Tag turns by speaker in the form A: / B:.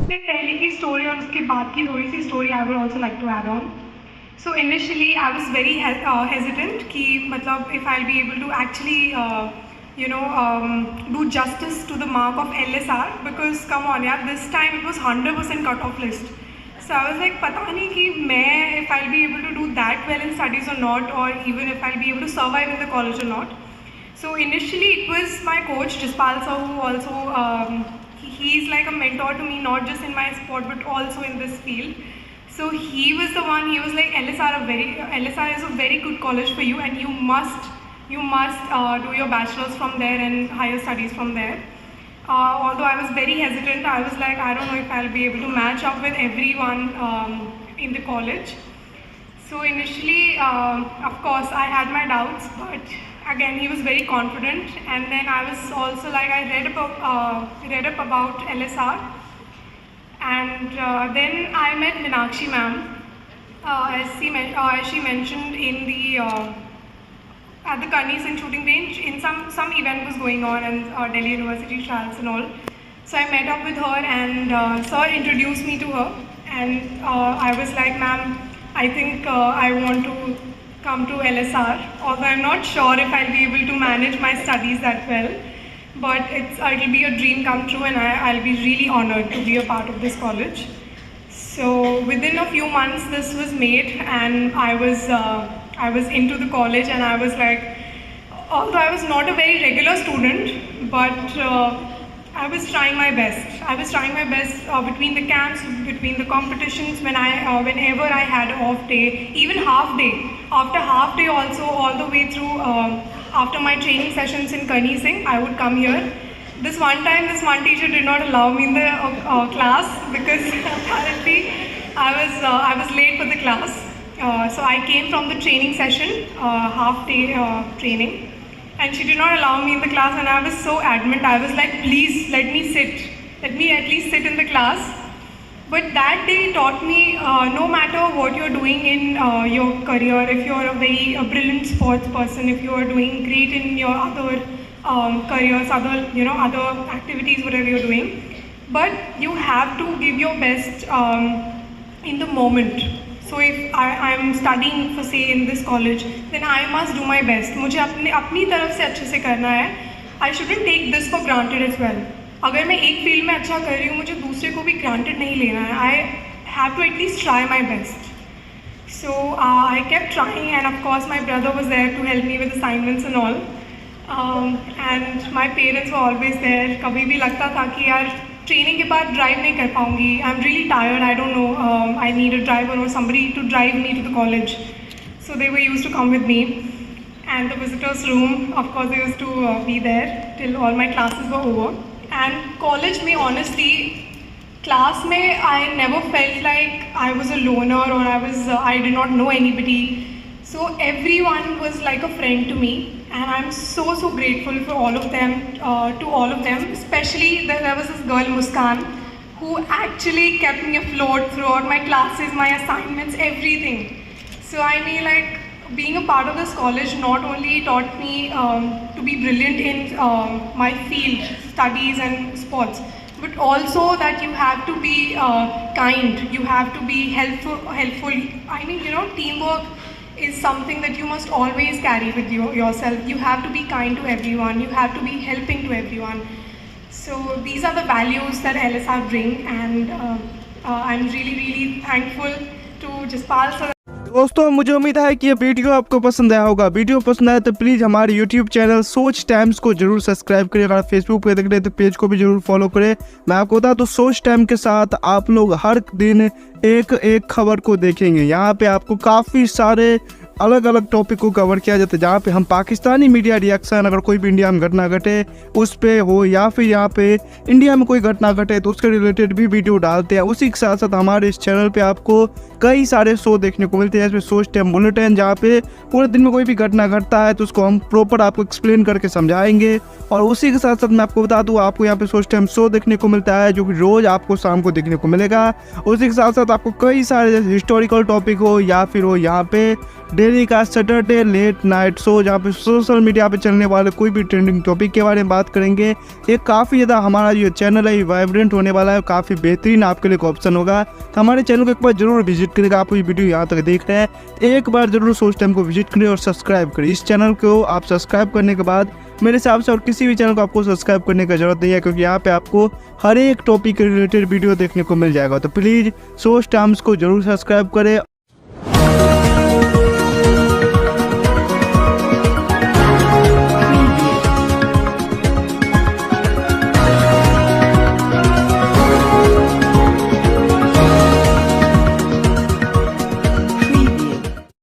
A: उससे पहले की स्टोरी और उसके बाद की थोड़ी सी story I would also like to add on. So initially I was very hesitant कि मतलब if I'll be able to actually do justice to the mark of LSR, because come on यार, this time it was 100% cut off list. So I was like पता नहीं कि मैं if I'll be able to do that well in studies or not, or even if I'll be able to survive in the college or not. So initially it was my coach Jaspal sir, who also he's like a mentor to me, not just in my sport but also in this field. So he was the one. He was like, LSR is a very good college for you, and you must do your bachelor's from there and higher studies from there. Although I was very hesitant, I was like, I don't know if I'll be able to match up with everyone in the college. So initially, of course, I had my doubts, but again, he was very confident. And then I was also like, I read up about LSR. And then I met Meenakshi ma'am, as she mentioned in the at the Karni Singh shooting range, in some event was going on, and Delhi University trials and all. So I met up with her, and sir introduced me to her, and I was like, ma'am, I think I want to come to LSR, although I'm not sure if I'll be able to manage my studies that well. But it'll be a dream come true, and I'll be really honored to be a part of this college. So within a few months this was made, and I was into the college, and I was like, although I was not a very regular student, but I was trying my best. I was trying my best between the camps, between the competitions, whenever I had off day, even half day. After half day also, all the way through. After my training sessions in Karni Singh, I would come here. This one time, this one teacher did not allow me in the class because apparently I was late for the class. So I came from the training session, half day training, and she did not allow me in the class, and I was so adamant. I was like, please let me sit. Let me at least sit in the class. But that day taught me, no matter what you're doing in your career, if you're a very brilliant sports person, if you are doing great in your other careers, other activities, whatever you're doing, but you have to give your best in the moment. So if I'm studying for say in this college, then I must do my best. मुझे अपनी तरफ से अच्छे से करना है. I shouldn't take this for granted as well. अगर मैं एक फील्ड में अच्छा कर रही हूँ, मुझे दूसरे को भी ग्रांटेड नहीं लेना है. I have to at least try my best. So I kept trying, and of course my brother was there to help me with assignments and all, and my parents were always there. कभी भी लगता था कि यार training के बाद drive नहीं कर पाऊँगी, I am really tired, I don't know, I need a driver और somebody to drive me to the college. So they were used to come with me. And the visitors room, of course, they used to be there till all my classes were over. And college में honestly, class में I never felt like I was a loner, or I did not know anybody. So everyone was like a friend to me, and I'm so grateful for all of them, to all of them. Especially there was this girl Muskan, who actually kept me afloat throughout my classes, my assignments, everything. So I mean, like, being a part of this college not only taught me to be brilliant in my field, studies and sports, but also that you have to be kind, you have to be helpful. I mean, teamwork is something that you must always carry with yourself. You have to be kind to everyone, you have to be helping to everyone. So these are the values that LSR bring, and I'm really thankful to Jaspal sir.
B: दोस्तों, मुझे उम्मीद है कि ये video आपको पसंद आया होगा. वीडियो पसंद आया तो प्लीज़ हमारे यूट्यूब चैनल सोच टाइम्स को जरूर सब्सक्राइब करें. अगर फेसबुक पे देख रहे हैं तो पेज को भी जरूर फॉलो करें. मैं आपको बता दूं, सोच टाइम के साथ आप लोग हर दिन एक खबर को देखेंगे. यहाँ पे आपको काफ़ी सारे अलग अलग टॉपिक को कवर किया जाता है, जहाँ पे हम पाकिस्तानी मीडिया रिएक्शन, अगर कोई भी इंडिया में घटना घटे उस पे हो, या फिर यहाँ पे इंडिया में कोई घटना घटे तो उसके रिलेटेड भी वीडियो डालते हैं. उसी के साथ साथ हमारे इस चैनल पे आपको कई सारे शो देखने को मिलते हैं, जैसे सोच टाइम बुलेटिन, जहाँ पे पूरे दिन में कोई भी घटना घटता है तो उसको हम प्रॉपर आपको एक्सप्लेन करके समझाएंगे. और उसी के साथ साथ मैं आपको बता दूँ, आपको यहाँ पे सोच टाइम शो देखने को मिलता है, जो कि रोज़ आपको शाम को देखने को मिलेगा. उसी के साथ साथ आपको कई सारे जैसे हिस्टोरिकल टॉपिक हो, या फिर हो यहाँ पे डेली का सैटरडे लेट नाइट शो, जहाँ पे सोशल मीडिया पे चलने वाले कोई भी ट्रेंडिंग टॉपिक के बारे में बात करेंगे। ये काफ़ी ज़्यादा हमारा जो चैनल है वाइब्रेंट होने वाला है, काफ़ी बेहतरीन आपके लिए एक ऑप्शन होगा। तो हमारे चैनल को एक बार जरूर विजिट करेगा। आप ये वीडियो यहाँ तक देख रहे हैं, एक बार जरूर सोच टाइम को विजिट करें और सब्सक्राइब करें। इस चैनल को आप सब्सक्राइब करने के बाद मेरे हिसाब से और किसी भी चैनल को आपको सब्सक्राइब करने की जरूरत नहीं है, क्योंकि यहाँ पे आपको हर एक टॉपिक के रिलेटेड वीडियो देखने को मिल जाएगा। तो प्लीज़ सोच टाइम्स को जरूर सब्सक्राइब करें